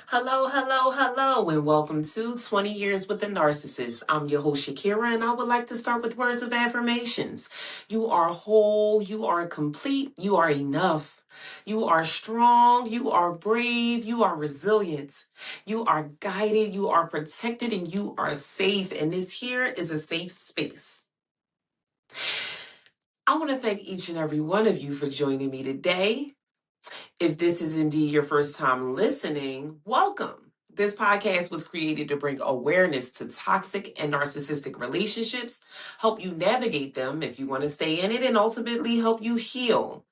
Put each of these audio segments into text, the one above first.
Hello, hello, hello, and welcome to 20 Years with the Narcissist. I'm your host, Shakira, and I would like to start with words of affirmations. You are whole, you are complete, you are enough. You are strong, you are brave, you are resilient, you are guided, you are protected, and you are safe. And this here is a safe space. I want to thank each and every one of you for joining me today. If this is indeed your first time listening, welcome. This podcast was created to bring awareness to toxic and narcissistic relationships, help you navigate them if you want to stay in it, and ultimately help you heal.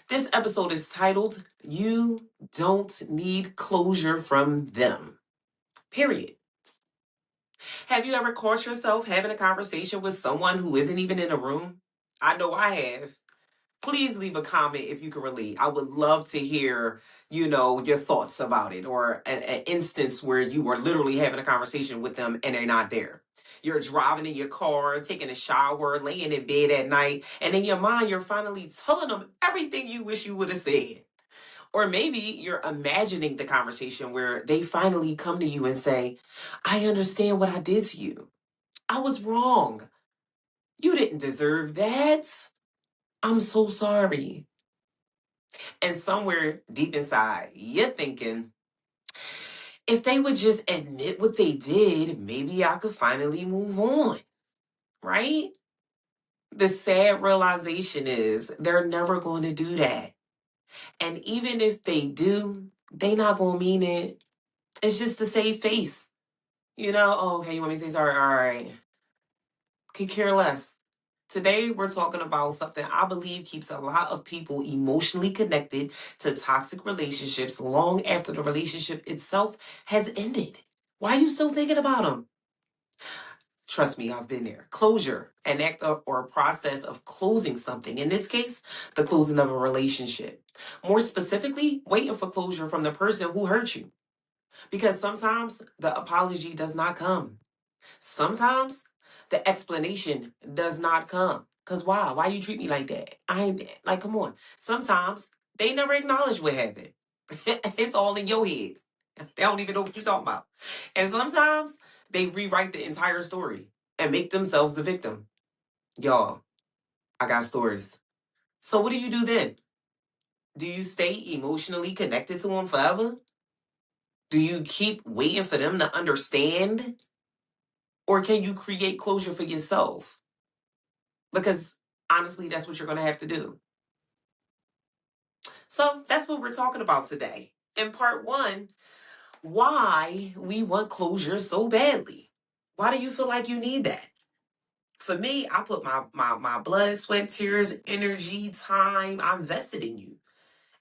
This episode is titled, You Don't Need Closure from Them. Period. Have you ever caught yourself having a conversation with someone who isn't even in a room? I know I have. Please leave a comment if you can relate. I would love to hear, your thoughts about it, or an instance where you were literally having a conversation with them and they're not there. You're driving in your car, taking a shower, laying in bed at night, and in your mind, you're finally telling them everything you wish you would have said. Or maybe you're imagining the conversation where they finally come to you and say, I understand what I did to you. I was wrong. You didn't deserve that. I'm so sorry. And somewhere deep inside, you're thinking, if they would just admit what they did, maybe I could finally move on, right? The sad realization is they're never going to do that. And even if they do, they not going to mean it. It's just to save face. Oh, okay, you want me to say sorry? All right. Could care less. Today, we're talking about something I believe keeps a lot of people emotionally connected to toxic relationships long after the relationship itself has ended. Why are you still thinking about them? Trust me, I've been there. Closure, an act or a process of closing something. In this case, the closing of a relationship. More specifically, waiting for closure from the person who hurt you. Because sometimes the apology does not come. Sometimes the explanation does not come. Cause why? Why you treat me like that? I ain't like, come on. Sometimes they never acknowledge what happened. It's all in your head. They don't even know what you're talking about. And sometimes they rewrite the entire story and make themselves the victim. Y'all, I got stories. So what do you do then? Do you stay emotionally connected to them forever? Do you keep waiting for them to understand? Or can you create closure for yourself? Because honestly, that's what you're going to have to do. So that's what we're talking about today. In part one, why we want closure so badly. Why do you feel like you need that? For me, I put my blood, sweat, tears, energy, time, I invested in you.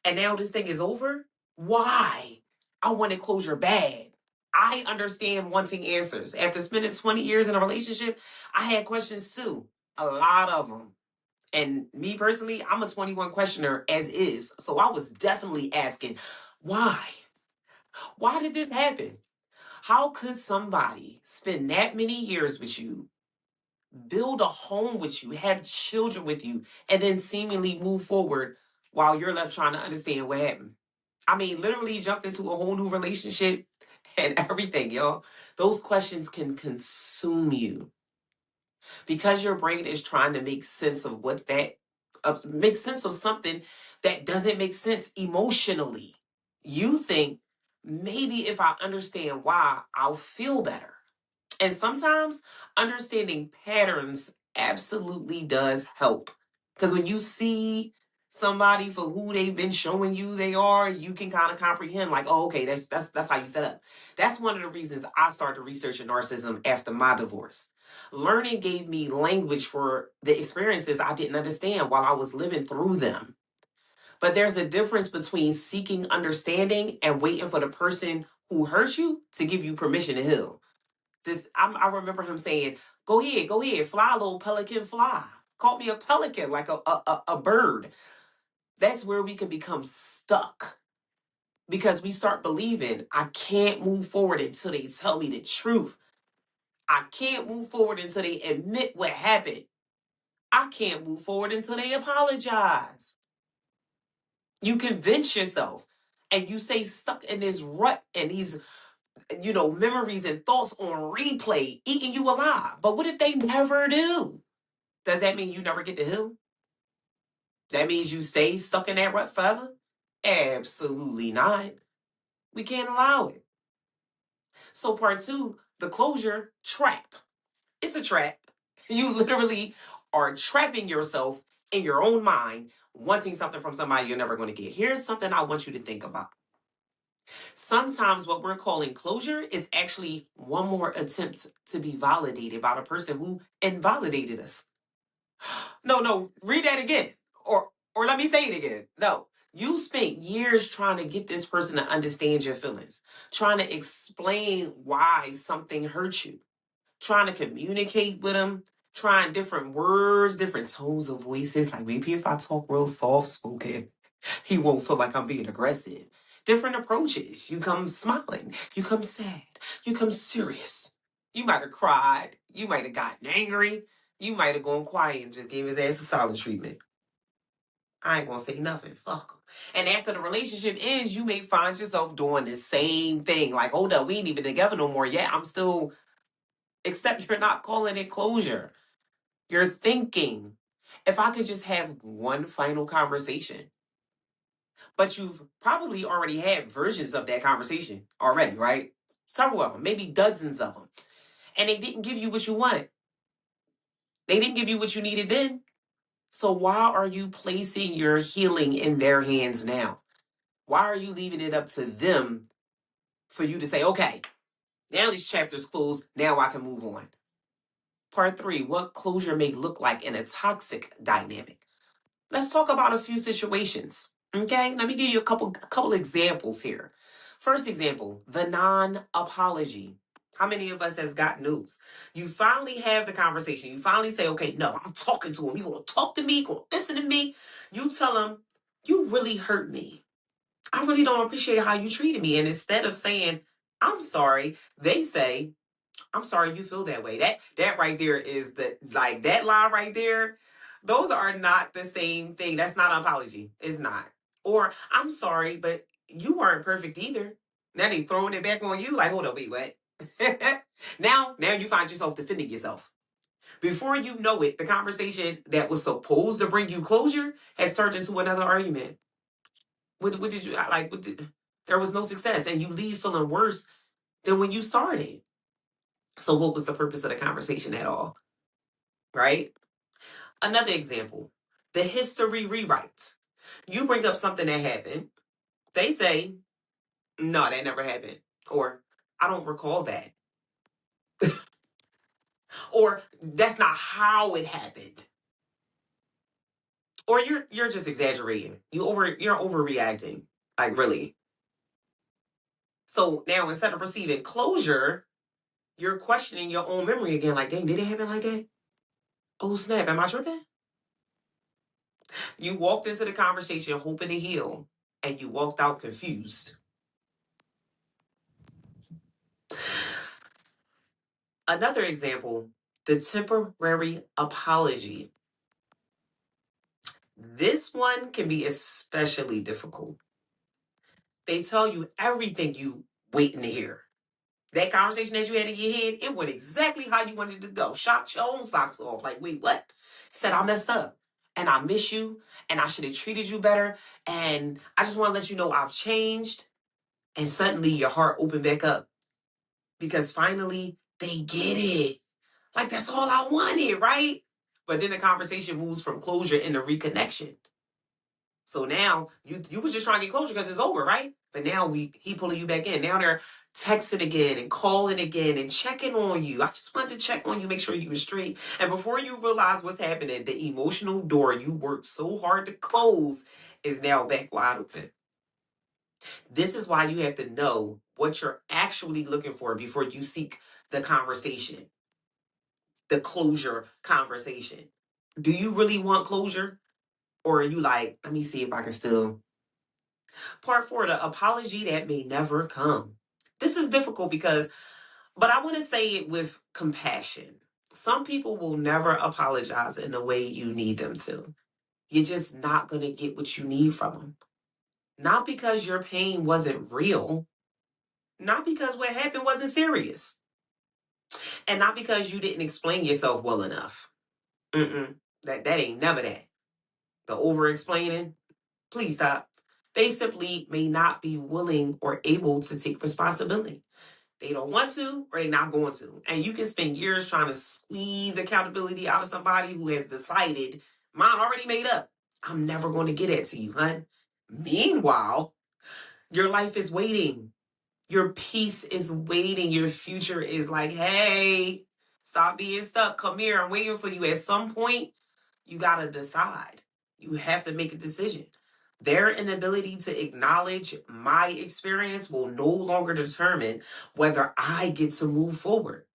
And now this thing is over. Why? I wanted closure bad. I understand wanting answers. After spending 20 years in a relationship, I had questions too. A lot of them. And me personally, I'm a 21 questioner as is. So I was definitely asking, why? Why did this happen? How could somebody spend that many years with you, build a home with you, have children with you, and then seemingly move forward while you're left trying to understand what happened? I mean, literally jumped into a whole new relationship and everything, y'all. Those questions can consume you because your brain is trying to make sense of make sense of something that doesn't make sense emotionally. You think maybe if I understand why, I'll feel better. And sometimes understanding patterns absolutely does help. Because when you see somebody for who they've been showing you they are, you can kind of comprehend like, oh, okay, that's how you set up. That's one of the reasons I started researching narcissism after my divorce. Learning gave me language for the experiences I didn't understand while I was living through them. But there's a difference between seeking understanding and waiting for the person who hurt you to give you permission to heal. I remember him saying, go ahead, fly, little pelican, fly. Call me a pelican, like a bird. That's where we can become stuck because we start believing I can't move forward until they tell me the truth. I can't move forward until they admit what happened. I can't move forward until they apologize. You convince yourself. and you stay stuck in this rut and these, memories and thoughts on replay eating you alive. But what if they never do? Does that mean you never get to heal? That means you stay stuck in that rut forever? Absolutely not. We can't allow it. So, part two, the closure trap. It's a trap. You literally are trapping yourself in your own mind, wanting something from somebody you're never going to get. Here's something I want you to think about. Sometimes what we're calling closure is actually one more attempt to be validated by the person who invalidated us. No, read that again. Or let me say it again. No. You spent years trying to get this person to understand your feelings, trying to explain why something hurt you, trying to communicate with them, trying different words, different tones of voices. Like maybe if I talk real soft spoken, he won't feel like I'm being aggressive. Different approaches. You come smiling, you come sad, you come serious. You might have cried, you might have gotten angry, you might have gone quiet and just gave his ass a silent treatment. I ain't gonna say nothing. Fuck him. And after the relationship ends, you may find yourself doing the same thing. Like, hold up, we ain't even together no more yet. I'm still, except you're not calling it closure. You're thinking, if I could just have one final conversation. But you've probably already had versions of that conversation already, right? Several of them, maybe dozens of them. And they didn't give you what you want. They didn't give you what you needed then. So why are you placing your healing in their hands now? Why are you leaving it up to them for you to say, okay, now this chapter's closed, now I can move on? Part three, what closure may look like in a toxic dynamic. Let's talk about a few situations. Okay, let me give you a couple examples here. First example, the non-apology. How many of us has got news? You finally have the conversation. You finally say, okay, no, I'm talking to him. He gonna talk to me, gonna listen to me. You tell him, you really hurt me. I really don't appreciate how you treated me. And instead of saying, I'm sorry, they say, I'm sorry you feel that way. That right there is that line right there. Those are not the same thing. That's not an apology. It's not. Or I'm sorry, but you weren't perfect either. Now they throwing it back on you. Like, hold up, wait, what? now you find yourself defending yourself. Before you know it, the conversation that was supposed to bring you closure has turned into another argument. What did you like? There was no success, and you leave feeling worse than when you started. So what was the purpose of the conversation at all? Right? Another example, the history rewrite. You bring up something that happened. They say, no, that never happened. Or, I don't recall that. Or, that's not how it happened. Or you're just exaggerating. You're overreacting. Like really. So now instead of receiving closure, you're questioning your own memory again. Like, dang, did it happen like that? Oh snap, am I tripping? You walked into the conversation hoping to heal, and you walked out confused. Another example, the temporary apology. This one can be especially difficult. They tell you everything you waiting to hear. That conversation that you had in your head, it went exactly how you wanted it to go. Shocked your own socks off. Like, wait, what? He said, I messed up. And I miss you. And I should have treated you better. And I just want to let you know I've changed. And suddenly your heart opened back up. Because finally they get it. Like, that's all I wanted, right? But then the conversation moves from closure into reconnection. So now you was just trying to get closure because it's over, right? But now he pulling you back in. Now they're texting again and calling again and checking on you. I just wanted to check on you, make sure you were straight. And before you realize what's happening, the emotional door you worked so hard to close is now back wide open. This is why you have to know what you're actually looking for before you seek the conversation, the closure conversation. Do you really want closure? Or are you like, let me see if I can still. Part four, the apology that may never come. This is difficult but I want to say it with compassion. Some people will never apologize in the way you need them to. You're just not going to get what you need from them. Not because your pain wasn't real, not because what happened wasn't serious, and not because you didn't explain yourself well enough. That ain't never that. The over explaining, please stop. They simply may not be willing or able to take responsibility. They don't want to, or they're not going to. And you can spend years trying to squeeze accountability out of somebody who has decided, mine already made up, I'm never going to get it to you, hun. Meanwhile, your life is waiting. Your peace is waiting. Your future is like, hey, stop being stuck. Come here. I'm waiting for you. At some point, you got to decide. You have to make a decision. Their inability to acknowledge my experience will no longer determine whether I get to move forward.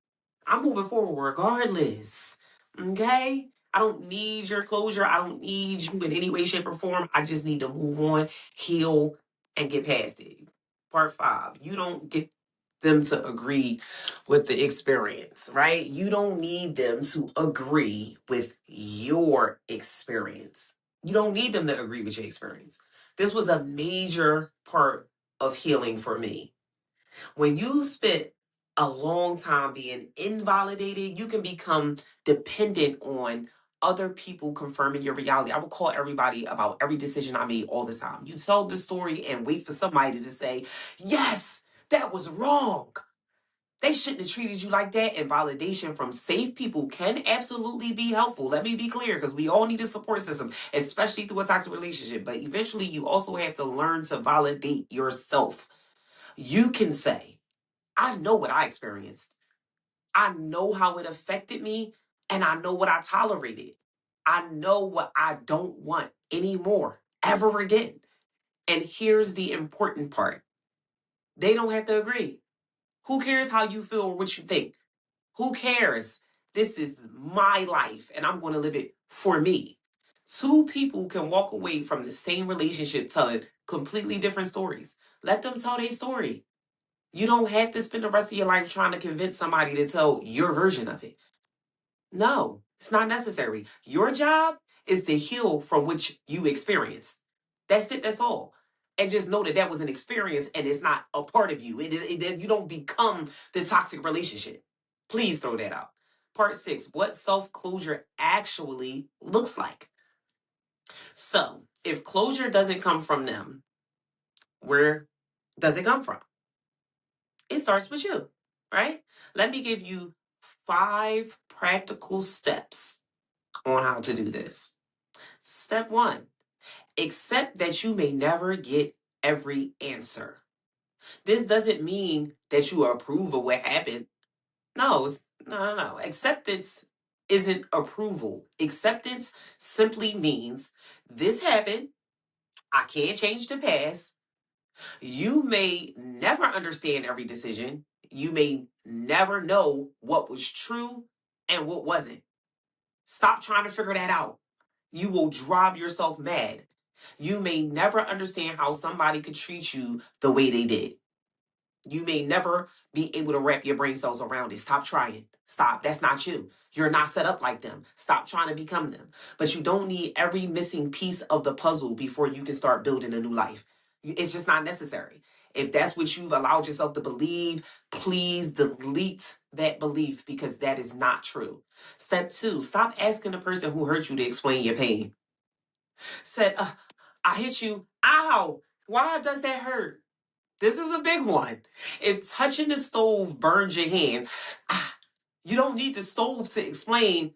I'm moving forward regardless. Okay? I don't need your closure. I don't need you in any way, shape, or form. I just need to move on, heal, and get past it. Part 5. You don't get them to agree with the experience, right? You don't need them to agree with your experience. You don't need them to agree with your experience. This was a major part of healing for me. When you spent a long time being invalidated, you can become dependent on other people confirming your reality. I will call everybody about every decision I made all the time. You tell the story and wait for somebody to say, yes, that was wrong. They shouldn't have treated you like that. And validation from safe people can absolutely be helpful. Let me be clear, because we all need a support system, especially through a toxic relationship. But eventually, you also have to learn to validate yourself. You can say, I know what I experienced. I know how it affected me, and I know what I tolerated. I know what I don't want anymore, ever again. And here's the important part. They don't have to agree. Who cares how you feel or what you think? Who cares? This is my life, and I'm going to live it for me. Two people can walk away from the same relationship telling completely different stories. Let them tell their story. You don't have to spend the rest of your life trying to convince somebody to tell your version of it. No, it's not necessary. Your job is to heal from which you experienced. That's it. That's all. And just know that that was an experience and it's not a part of you. You don't become the toxic relationship. Please throw that out. Part 6, what self-closure actually looks like. So, if closure doesn't come from them, where does it come from? It starts with you, right? Let me give you 5 practical steps on how to do this. Step 1, accept that you may never get every answer. This doesn't mean that you approve of what happened. No, no. Acceptance isn't approval. Acceptance simply means this happened. I can't change the past. You may never understand every decision. You may never know what was true and what wasn't. Stop trying to figure that out. You will drive yourself mad. You may never understand how somebody could treat you the way they did. You may never be able to wrap your brain cells around it. Stop trying. Stop. That's not you. You're not set up like them. Stop trying to become them. But you don't need every missing piece of the puzzle before you can start building a new life. It's just not necessary. If that's what you've allowed yourself to believe, please delete that belief because that is not true. Step 2, stop asking the person who hurt you to explain your pain. Said, I hit you. Ow. Why does that hurt? This is a big one. If touching the stove burns your hand, you don't need the stove to explain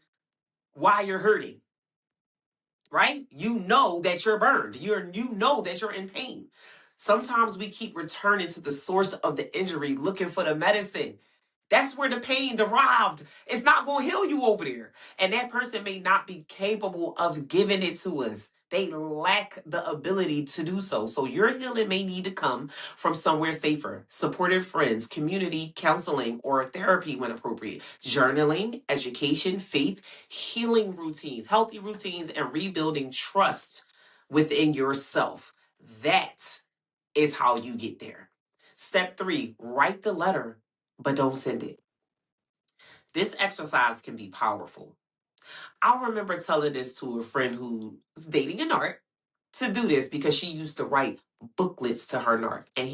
why you're hurting, right? You know that you're burned. You know that you're in pain. Sometimes we keep returning to the source of the injury, looking for the medicine. That's where the pain derived. It's not going to heal you over there. And that person may not be capable of giving it to us. They lack the ability to do so. So your healing may need to come from somewhere safer. Supportive friends, community counseling, or therapy when appropriate. Journaling, education, faith, healing routines, healthy routines, and rebuilding trust within yourself. That is how you get there. Step 3, write the letter, but don't send it. This exercise can be powerful. I remember telling this to a friend who was dating an art. to do this because she used to write booklets to her narc, and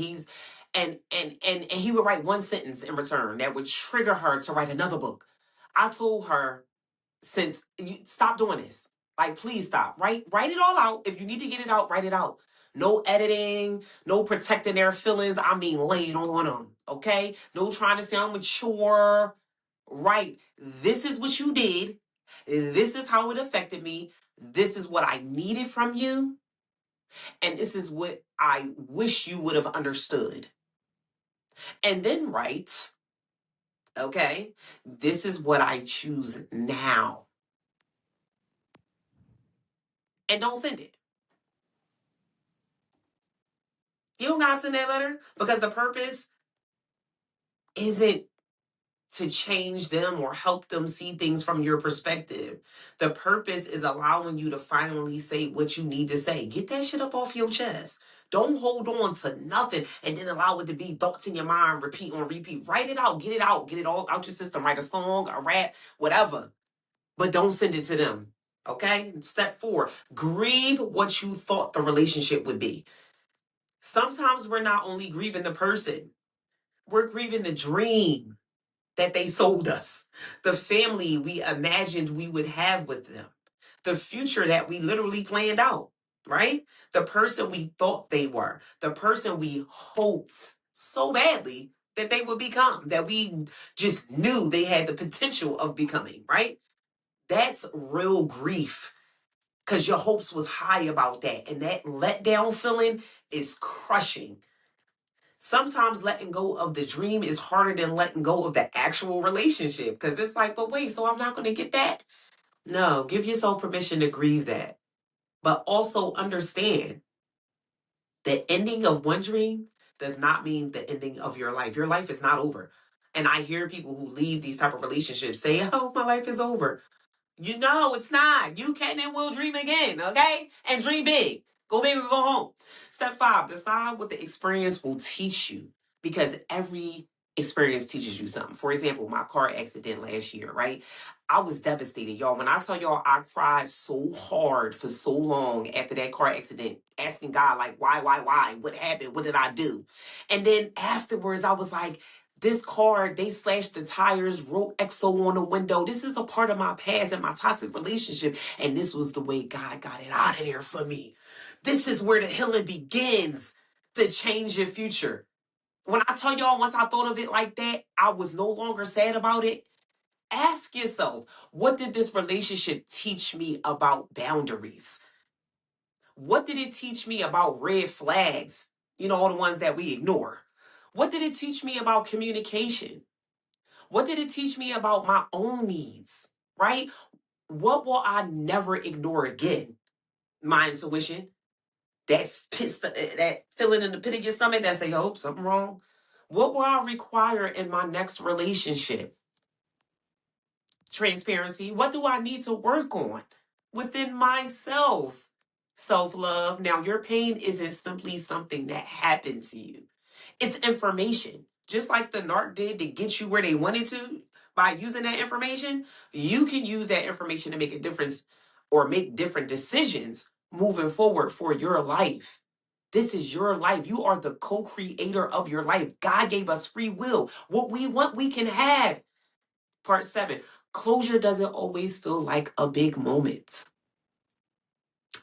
he would write one sentence in return that would trigger her to write another book. I told her, since you stop doing this, like, please stop. Write it all out. If you need to get it out, write it out. No editing, no protecting their feelings. I mean, lay it on them. Okay? No trying to sound mature. Right. This is what you did. This is how it affected me. This is what I needed from you. And this is what I wish you would have understood. And then write, okay, this is what I choose now. And don't send it. You don't gotta send that letter because the purpose isn't to change them or help them see things from your perspective. The purpose is allowing you to finally say what you need to say. Get that shit up off your chest. Don't hold on to nothing and then allow it to be thoughts in your mind, repeat on repeat. Write it out, get it all out your system. Write a song, a rap, whatever. But don't send it to them. Okay? Step 4, grieve what you thought the relationship would be. Sometimes we're not only grieving the person, we're grieving the dream that they sold us, the family we imagined we would have with them, the future that we literally planned out, right? The person we thought they were, the person we hoped so badly that they would become, that we just knew they had the potential of becoming, right? That's real grief because your hopes was high about that. And that letdown feeling is crushing. Sometimes letting go of the dream is harder than letting go of the actual relationship because it's like, but wait, so I'm not going to get that? No, give yourself permission to grieve that. But also understand the ending of one dream does not mean the ending of your life. Your life is not over. And I hear people who leave these type of relationships say, oh, my life is over. You know, it's not. You can and will dream again, okay? And dream big. Go big or go home. Step 5, decide what the experience will teach you because every experience teaches you something. For example, my car accident last year, right? I was devastated, y'all. When I tell y'all I cried so hard for so long after that car accident, asking God, like, why? What happened? What did I do? And then afterwards, I was like, this car, they slashed the tires, wrote XO on the window. This is a part of my past and my toxic relationship. And this was the way God got it out of there for me. This is where the healing begins to change your future. When I tell y'all, once I thought of it like that, I was no longer sad about it. Ask yourself, what did this relationship teach me about boundaries? What did it teach me about red flags? You know, all the ones that we ignore. What did it teach me about communication? What did it teach me about my own needs? Right? What will I never ignore again? My intuition. That's pissed, that feeling in the pit of your stomach that say, oh, something wrong. What will I require in my next relationship? Transparency. What do I need to work on within myself? Self-love. Now, your pain isn't simply something that happened to you. It's information. Just like the narc did to get you where they wanted to by using that information, you can use that information to make a difference or make different decisions moving forward for your life. This is your life. You are the co-creator of your life. God gave us free will. What we want, we can have. Part 7, closure doesn't always feel like a big moment.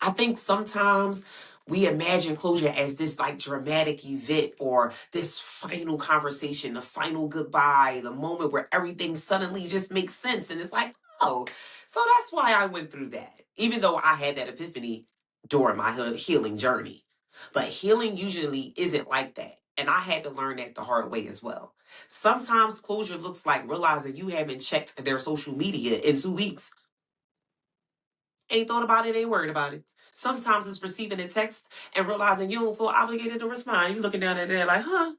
I think sometimes we imagine closure as this like dramatic event or this final conversation, the final goodbye, the moment where everything suddenly just makes sense. And it's like, oh, so that's why I went through that, even though I had that epiphany during my healing journey. But healing usually isn't like that. And I had to learn that the hard way as well. Sometimes closure looks like realizing you haven't checked their social media in 2 weeks. Ain't thought about it, ain't worried about it. Sometimes it's receiving a text and realizing you don't feel obligated to respond. You looking down at it like, huh?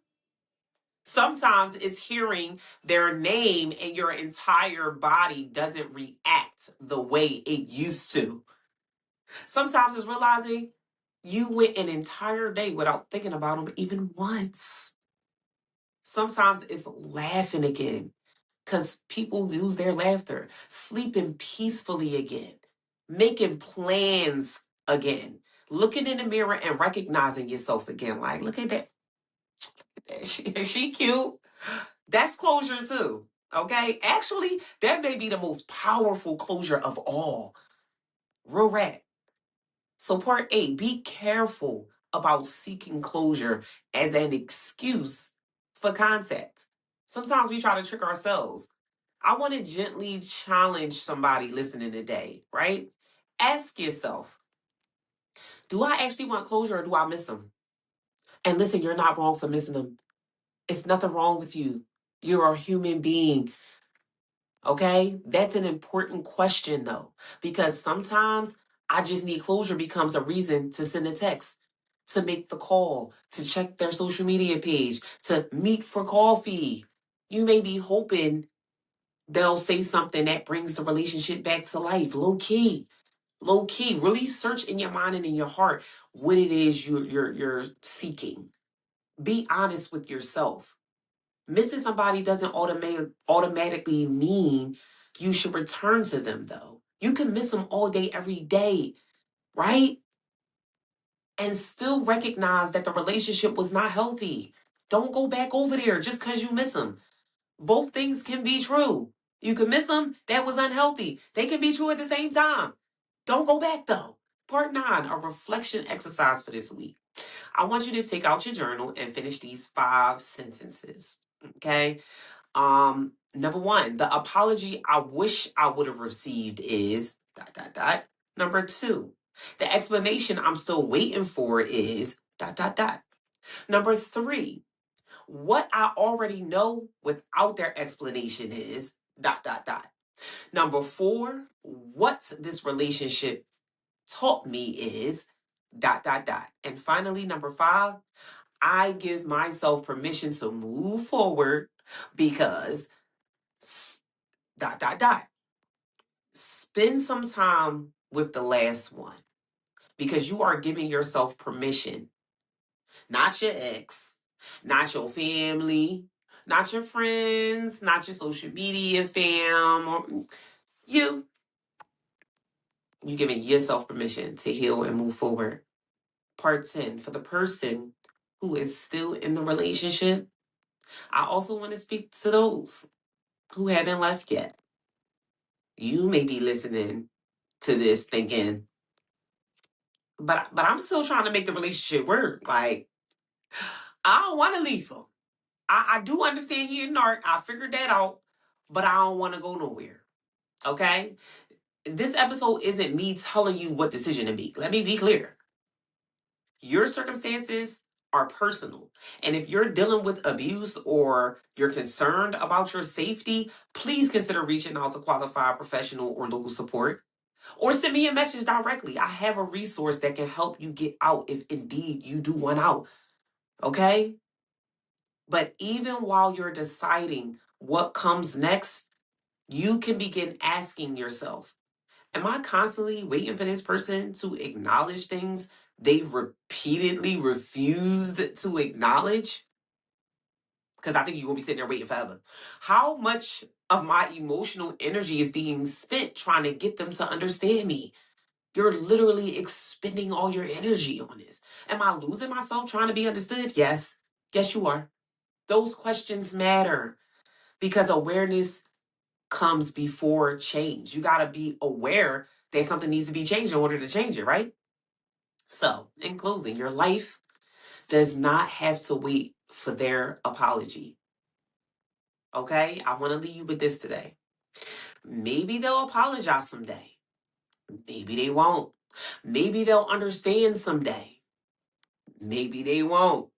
Sometimes it's hearing their name and your entire body doesn't react the way it used to. Sometimes it's realizing you went an entire day without thinking about them even once. Sometimes it's laughing again because people lose their laughter, sleeping peacefully again, making plans again, looking in the mirror and recognizing yourself again. Like, look at that. She cute. That's closure too. Okay. Actually, that may be the most powerful closure of all. Real rap. So part A, be careful about seeking closure as an excuse for contact. Sometimes we try to trick ourselves. I want to gently challenge somebody listening today, right? Ask yourself, do I actually want closure or do I miss them? And listen, you're not wrong for missing them. It's nothing wrong with you. You're a human being. Okay? That's an important question though, because sometimes I just need closure becomes a reason to send a text, to make the call, to check their social media page, to meet for coffee. You may be hoping they'll say something that brings the relationship back to life. Low key, really search in your mind and in your heart what it is you're seeking. Be honest with yourself. Missing somebody doesn't automatically mean you should return to them, though. You can miss them all day, every day, right? And still recognize that the relationship was not healthy. Don't go back over there just because you miss them. Both things can be true. You can miss them, that was unhealthy. They can be true at the same time. Don't go back, though. Part 9, a reflection exercise for this week. I want you to take out your journal and finish these 5 sentences. Okay? Number 1, the apology I wish I would have received is ... Number 2, the explanation I'm still waiting for is ... Number 3, what I already know without their explanation is ... Number 4, what this relationship taught me is ... And finally, number 5, I give myself permission to move forward because ... Spend some time with the last one because you are giving yourself permission, not your ex, not your family, not your friends, not your social media fam, or you. You're giving yourself permission to heal and move forward. Part 10, for the person who is still in the relationship, I also want to speak to those who haven't left yet. You may be listening to this thinking, but I'm still trying to make the relationship work. Like, I don't want to leave him. I do understand he a narc. I figured that out, but I don't want to go nowhere. Okay? This episode isn't me telling you what decision to make. Let me be clear. Your circumstances are personal. And if you're dealing with abuse or you're concerned about your safety, please consider reaching out to qualified professional or local support. Or send me a message directly. I have a resource that can help you get out if indeed you do want out. Okay? But even while you're deciding what comes next, you can begin asking yourself, am I constantly waiting for this person to acknowledge things they've repeatedly refused to acknowledge? Because I think you're going to be sitting there waiting forever. How much of my emotional energy is being spent trying to get them to understand me? You're literally expending all your energy on this. Am I losing myself trying to be understood? Yes. Yes, you are. Those questions matter because awareness comes before change. You got to be aware that something needs to be changed in order to change it, right? So, in closing, your life does not have to wait for their apology. Okay? I want to leave you with this today. Maybe they'll apologize someday. Maybe they won't. Maybe they'll understand someday. Maybe they won't.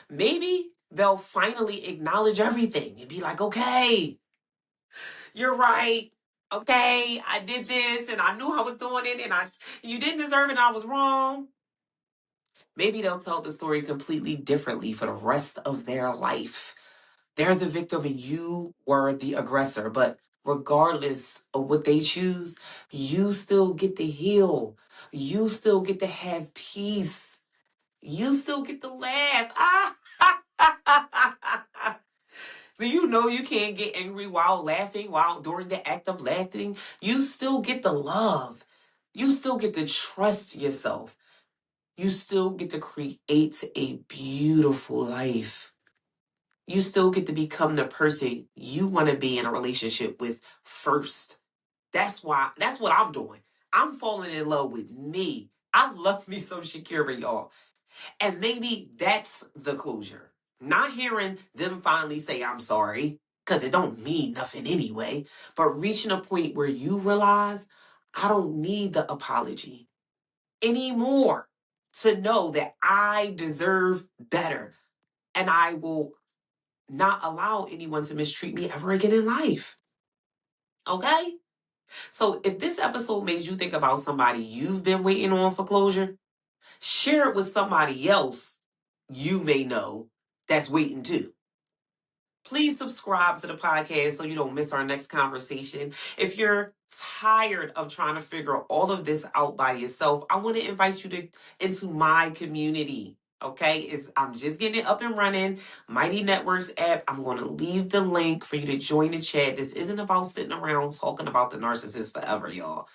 Maybe they'll finally acknowledge everything and be like, okay, you're right. Okay, I did this and I knew I was doing it and you didn't deserve it and I was wrong. Maybe they'll tell the story completely differently for the rest of their life. They're the victim and you were the aggressor. But regardless of what they choose, you still get to heal. You still get to have peace. You still get to laugh. Do you know you can't get angry while laughing, while during the act of laughing? You still get the love. You still get to trust yourself. You still get to create a beautiful life. You still get to become the person you want to be in a relationship with first. That's what I'm doing. I'm falling in love with me. I love me some Shakira, y'all. And maybe that's the closure. Not hearing them finally say, I'm sorry, because it don't mean nothing anyway. But reaching a point where you realize, I don't need the apology anymore to know that I deserve better. And I will not allow anyone to mistreat me ever again in life. Okay? So if this episode made you think about somebody you've been waiting on for closure, share it with somebody else you may know that's waiting too. Please subscribe to the podcast so you don't miss our next conversation. If you're tired of trying to figure all of this out by yourself, I want to invite you into my community. Okay, I'm just getting it up and running. Mighty Networks app. I'm going to leave the link for you to join the chat. This isn't about sitting around talking about the narcissist forever, y'all.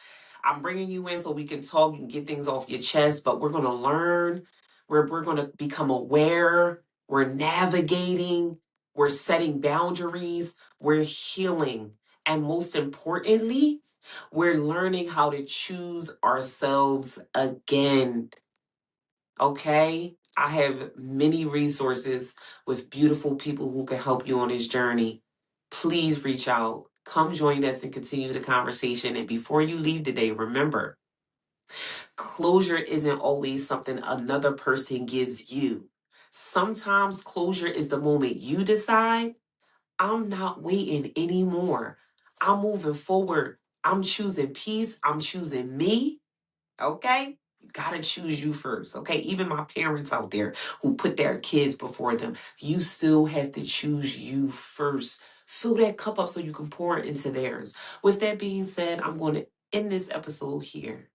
I'm bringing you in so we can talk, you can get things off your chest, but we're going to learn. We're going to become aware. We're navigating. We're setting boundaries. We're healing. And most importantly, we're learning how to choose ourselves again. Okay? I have many resources with beautiful people who can help you on this journey. Please reach out. Come join us and continue the conversation. And before you leave today, remember, closure isn't always something another person gives you. Sometimes closure is the moment you decide, I'm not waiting anymore. I'm moving forward. I'm choosing peace. I'm choosing me. Okay? You gotta choose you first. Okay? Even my parents out there who put their kids before them, you still have to choose you first. Fill that cup up so you can pour it into theirs. With that being said, I'm going to end this episode here.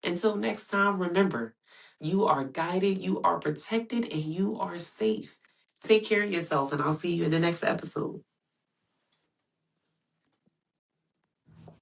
Until next time, remember, you are guided, you are protected, and you are safe. Take care of yourself, and I'll see you in the next episode.